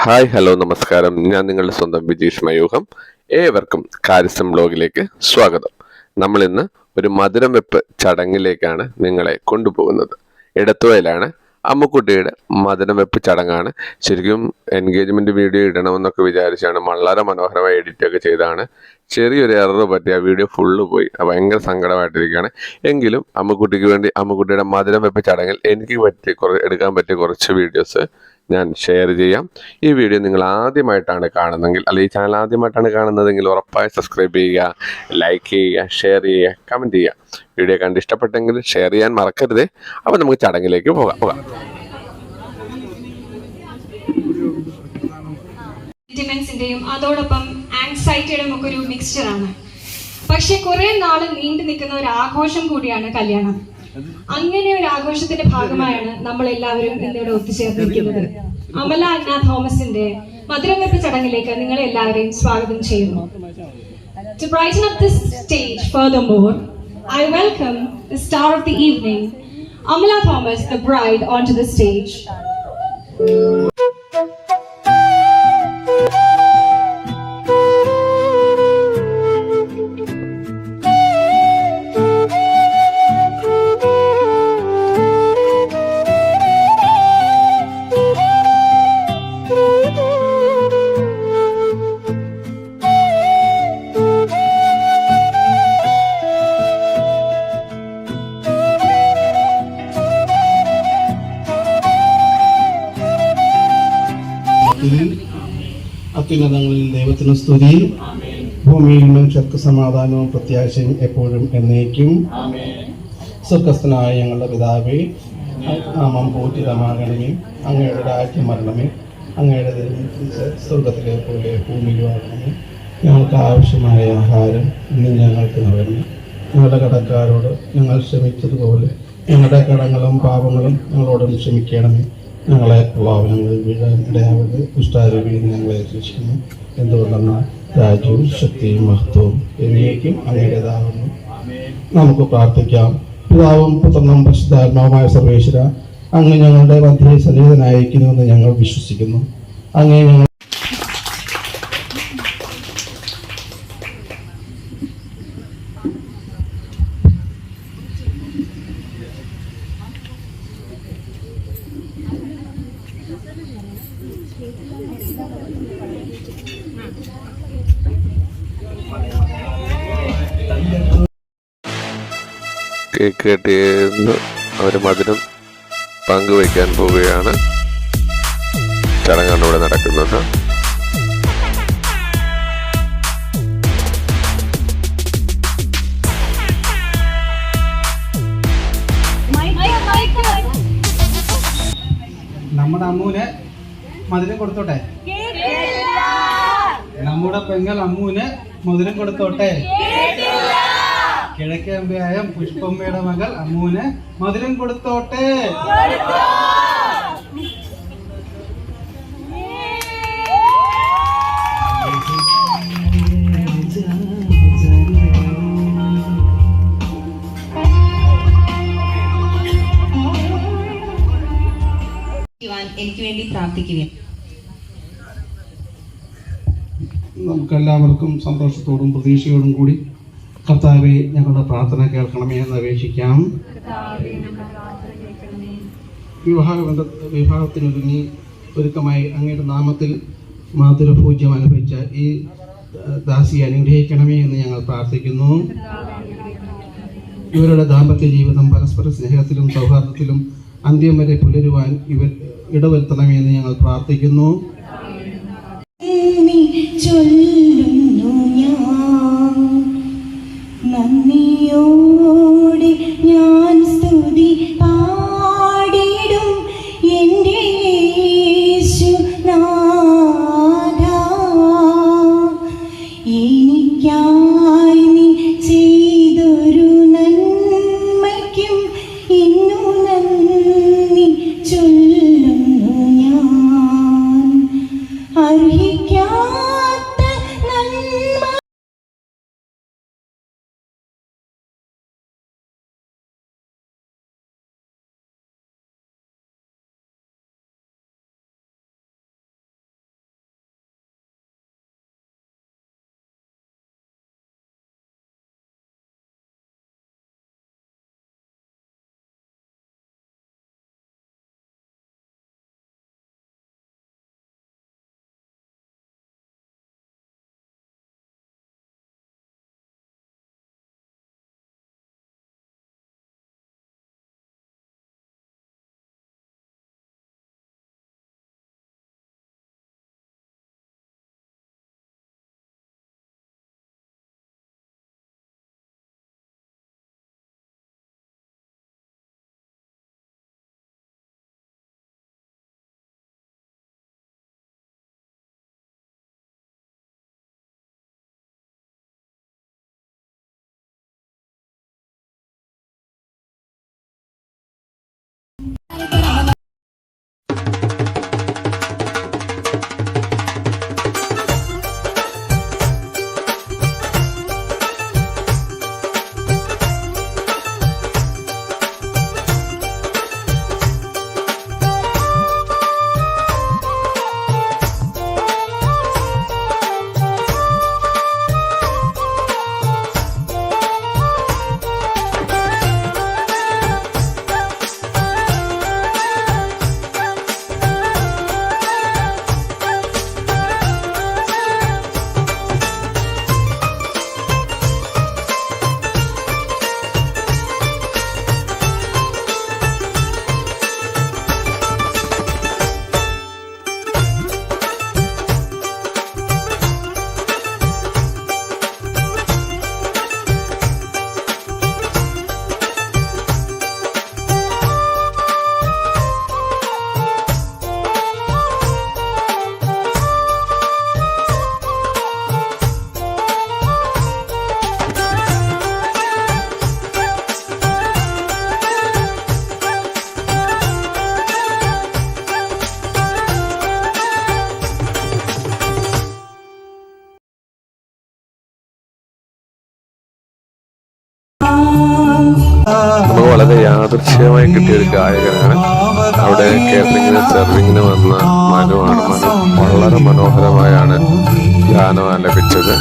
Hi hello നമസ്കാരം. ഞാൻ നിങ്ങളുടെ സ്വന്തം വിജീഷ് മയൂഖം. ഏവർക്കും കാര്യസ്ഥം ബ്ലോഗിലേക്ക് സ്വാഗതം. നമ്മൾ ഇന്ന് ഒരു മധുരം വെപ്പ് ചടങ്ങിലേക്കാണ് നിങ്ങളെ കൊണ്ടുപോകുന്നത്. എടത്തുവയിലാണ് അമ്മുക്കുട്ടിയുടെ മധുരം വെപ്പ് ചടങ്ങാണ്. ശരിക്കും എൻഗേജ്മെന്റ് വീഡിയോ ഇടണമെന്നൊക്കെ വിചാരിച്ചാണ്. വളരെ മനോഹരമായി എഡിറ്റൊക്കെ ചെയ്താണ്. ചെറിയൊരു എറർ പറ്റി ആ വീഡിയോ ഫുള്ള് പോയി. ഭയങ്കര സങ്കടമായിട്ടിരിക്കുകയാണ്. എങ്കിലും അമ്മുക്കുട്ടിക്ക് വേണ്ടി അമ്മുക്കുട്ടിയുടെ മധുരം വെപ്പ് ചടങ്ങിൽ എനിക്ക് എടുക്കാൻ പറ്റിയ കുറച്ച് വീഡിയോസ് ഞാൻ ഷെയർ ചെയ്യാം. ഈ വീഡിയോ നിങ്ങൾ ആദ്യമായിട്ടാണ് കാണുന്നതെങ്കിൽ, അല്ലെങ്കിൽ ഈ ചാനൽ ആദ്യമായിട്ടാണ് കാണുന്നതെങ്കിൽ ഉറപ്പായി സബ്സ്ക്രൈബ് ചെയ്യുക, ലൈക്ക് ചെയ്യുക, ഷെയർ ചെയ്യുക, കമൻറ്റ് ചെയ്യുക. വീഡിയോ കണ്ട് ഇഷ്ടപ്പെട്ടെങ്കിൽ ഷെയർ ചെയ്യാൻ മറക്കരുതേ. അപ്പോൾ നമുക്ക് ചടങ്ങിലേക്ക് പോകാം. അതോടൊപ്പം ആങ്സൈറ്റിയുടെയും ഒക്കെ ഒരു മിക്സ്ചറാണ്. പക്ഷെ കുറെ നാൾ നീണ്ടു നിൽക്കുന്ന ഒരു ആഘോഷം കൂടിയാണ് കല്യാണം. അങ്ങനെ ഒരു ആഘോഷത്തിന്റെ ഭാഗമായാണ് നമ്മൾ എല്ലാവരും ഇന്നിവിടെ ഒത്തുചേർന്നിരിക്കുന്നത്. അമല അന്ന തോമസിന്റെ മധുരം വെപ്പ് ചടങ്ങിലേക്ക് നിങ്ങളെ എല്ലാവരെയും സ്വാഗതം ചെയ്യുന്നു. To brighten up this stage furthermore, I welcome the star of the evening, Amala Thomas, the bride, onto the stage. അത്യുന്നതങ്ങളിൽ ദൈവത്തിന് സ്തുതി, ഭൂമിയിൽ മനുഷ്യർക്ക് സമാധാനവും പ്രത്യാശയും എപ്പോഴും എന്നേക്കും. സ്വർഗസ്ഥനായ ഞങ്ങളുടെ പിതാവേ, നാമം പൂജിതമാകണമേ, അങ്ങയുടെ രാജ്യം വരണമേ, അങ്ങയുടെ സ്വർഗത്തിലെ പോലെ ഭൂമിയിൽ വാങ്ങണമേ. ഞങ്ങൾക്ക് ആവശ്യമായ ആഹാരം ഇന്ന് ഞങ്ങൾക്ക് നൽകണമേ. ഞങ്ങളുടെ കടക്കാരോട് ഞങ്ങൾ ക്ഷമിച്ചതുപോലെ ഞങ്ങളുടെ കടങ്ങളും പാപങ്ങളും ഞങ്ങളോടും ക്ഷമിക്കണമേ. ഞങ്ങളെ പ്രലോഭനങ്ങളിൽ വീഴാൻ ഇടയാവരുത്, ദുഷ്ടാരൂപിയിൽ ഞങ്ങളെ രക്ഷിക്കുന്നു. എന്തുകൊണ്ടെന്നാൽ രാജ്യവും ശക്തിയും മഹത്വവും എന്നേക്കും അങ്ങയുടേതാകുന്നു. നമുക്ക് പ്രാർത്ഥിക്കാം. പിതാവും പുത്രനും പരിശുദ്ധാത്മാവുമായ സർവേശ്വര, അങ്ങ് ഞങ്ങളുടെ മധ്യേ സന്നിഹിതനായിരിക്കുന്നുവെന്ന് ഞങ്ങൾ വിശ്വസിക്കുന്നു. അങ്ങേ ഞങ്ങൾ കേക്ക് കെട്ടിന്ന് അവർ മധുരം പങ്കുവയ്ക്കാൻ പോവുകയാണ്. ചടങ്ങാണ് ഇവിടെ നടക്കുന്നത്. നമ്മുടെ അമ്മൂന് മധുരം കൊടുത്തോട്ടെ. നമ്മുടെ പെങ്ങൾ അമ്മൂന് മധുരം കൊടുത്തോട്ടെ. കിഴക്കമ്പയായ പുഷ്പമ്മയുടെ മകൾ അമ്മൂന് മധുരം കൊടുത്തോട്ടെ. എനിക്ക് വേണ്ടി പ്രാർത്ഥിക്കുകയും നമുക്കെല്ലാവർക്കും സന്തോഷത്തോടും പ്രതീക്ഷയോടും കൂടി കർത്താവെ ഞങ്ങളുടെ പ്രാർത്ഥന കേൾക്കണമേ എന്ന് അപേക്ഷിക്കാം. വിവാഹത്തിനൊരുങ്ങി ഒരുക്കമായി അങ്ങയുടെ നാമത്തിൽ മാതൃപൂജ്യം അനുഭവിച്ച ഈ ദാസിയെ അനുഗ്രഹിക്കണമേ എന്ന് ഞങ്ങൾ പ്രാർത്ഥിക്കുന്നു. ഇവരുടെ ദാമ്പത്യ ജീവിതം പരസ്പര സ്നേഹത്തിലും സൗഹാർദ്ദത്തിലും അന്ത്യം വരെ പുലരുവാൻ ഇവർ ഇടവരുത്തണമേ എന്ന് ഞങ്ങൾ പ്രാർത്ഥിക്കുന്നു. നന്ദിയോടെ ഞാൻ സ്തുതി പാടിടും എൻ്റെ യേശുനാഥാ. എനിക്കായി നീ ചെയ്തൊരു നന്മയ്ക്കും ഇന്നു നന്ദി ചൊല്ലുന്നു ഞാൻ. അർഹിക്കാത്ത നമുക്ക് വളരെ യാദൃശ്ചികമായി കിട്ടിയ ഒരു ഗായകനാണ്. അവിടെ കേറ്ററിങ്ങിന് സെർവിങ്ങിന് വന്ന മനുവാണ്. മനു വളരെ മനോഹരമായാണ് ഗാനം ആലപിച്ചത്.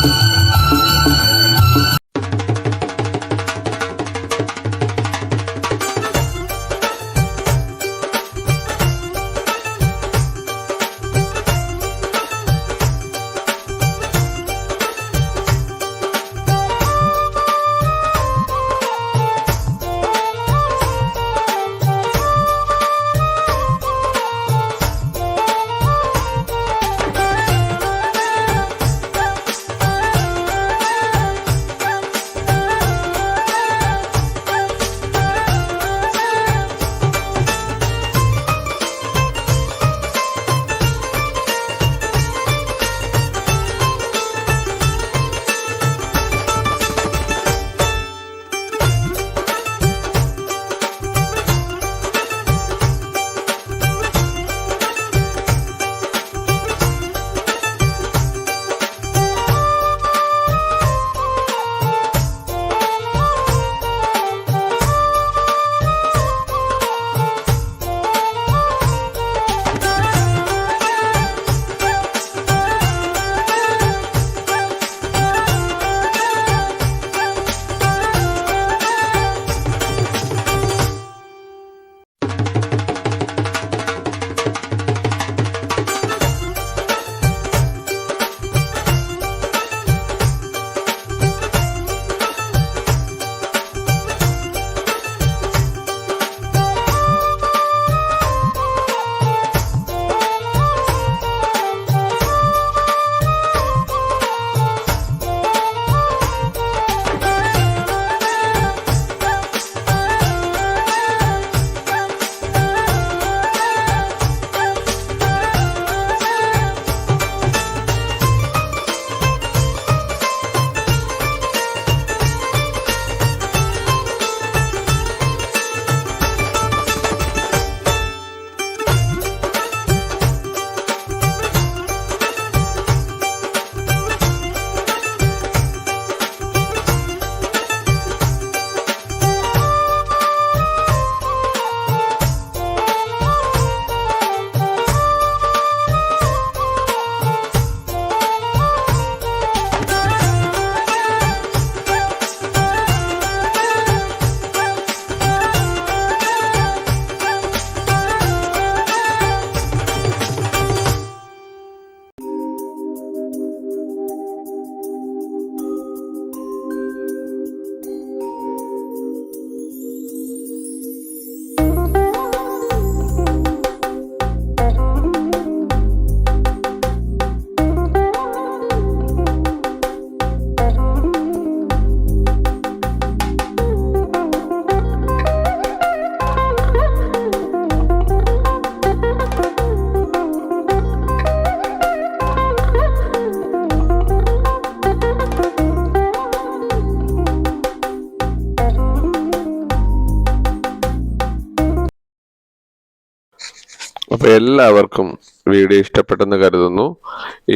അപ്പോൾ എല്ലാവർക്കും വീഡിയോ ഇഷ്ടപ്പെട്ടെന്ന് കരുതുന്നു.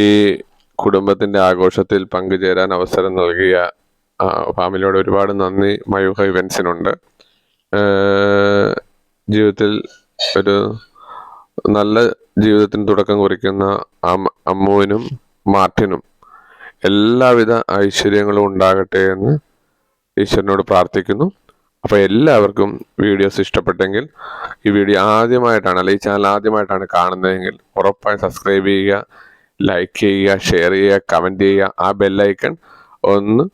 ഈ കുടുംബത്തിൻ്റെ ആഘോഷത്തിൽ പങ്കുചേരാൻ അവസരം നൽകിയ ഫാമിലിയോട് ഒരുപാട് നന്ദി മയൂഖ ഇവൻസിനുണ്ട്. ജീവിതത്തിൽ ഒരു നല്ല ജീവിതത്തിന് തുടക്കം കുറിക്കുന്ന അമ്മുവിനും മാർട്ടിനും എല്ലാവിധ ഐശ്വര്യങ്ങളും ഉണ്ടാകട്ടെ എന്ന് ഈശ്വരനോട് പ്രാർത്ഥിക്കുന്നു. അപ്പോൾ എല്ലാവർക്കും വീഡിയോസ് ഇഷ്ടപ്പെട്ടെങ്കിൽ ഈ വീഡിയോ ആദ്യമായിട്ടാണ് അല്ലെങ്കിൽ ഈ ചാനൽ ആദ്യമായിട്ടാണ് കാണുന്നതെങ്കിൽ ഉറപ്പായും സബ്സ്ക്രൈബ് ചെയ്യുക, ലൈക്ക് ചെയ്യുക, ഷെയർ ചെയ്യുക, കമൻറ്റ് ചെയ്യുക. ആ ബെല്ലൈക്കൺ ഒന്ന്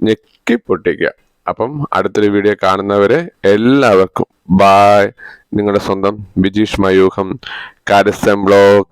ഞെക്കി പൊട്ടിക്കുക. അപ്പം അടുത്തൊരു വീഡിയോ കാണുന്നവരെ എല്ലാവർക്കും ബായ്. നിങ്ങളുടെ സ്വന്തം ബിജീഷ് മയൂഖം, കാരിസം ബ്ലോഗ്.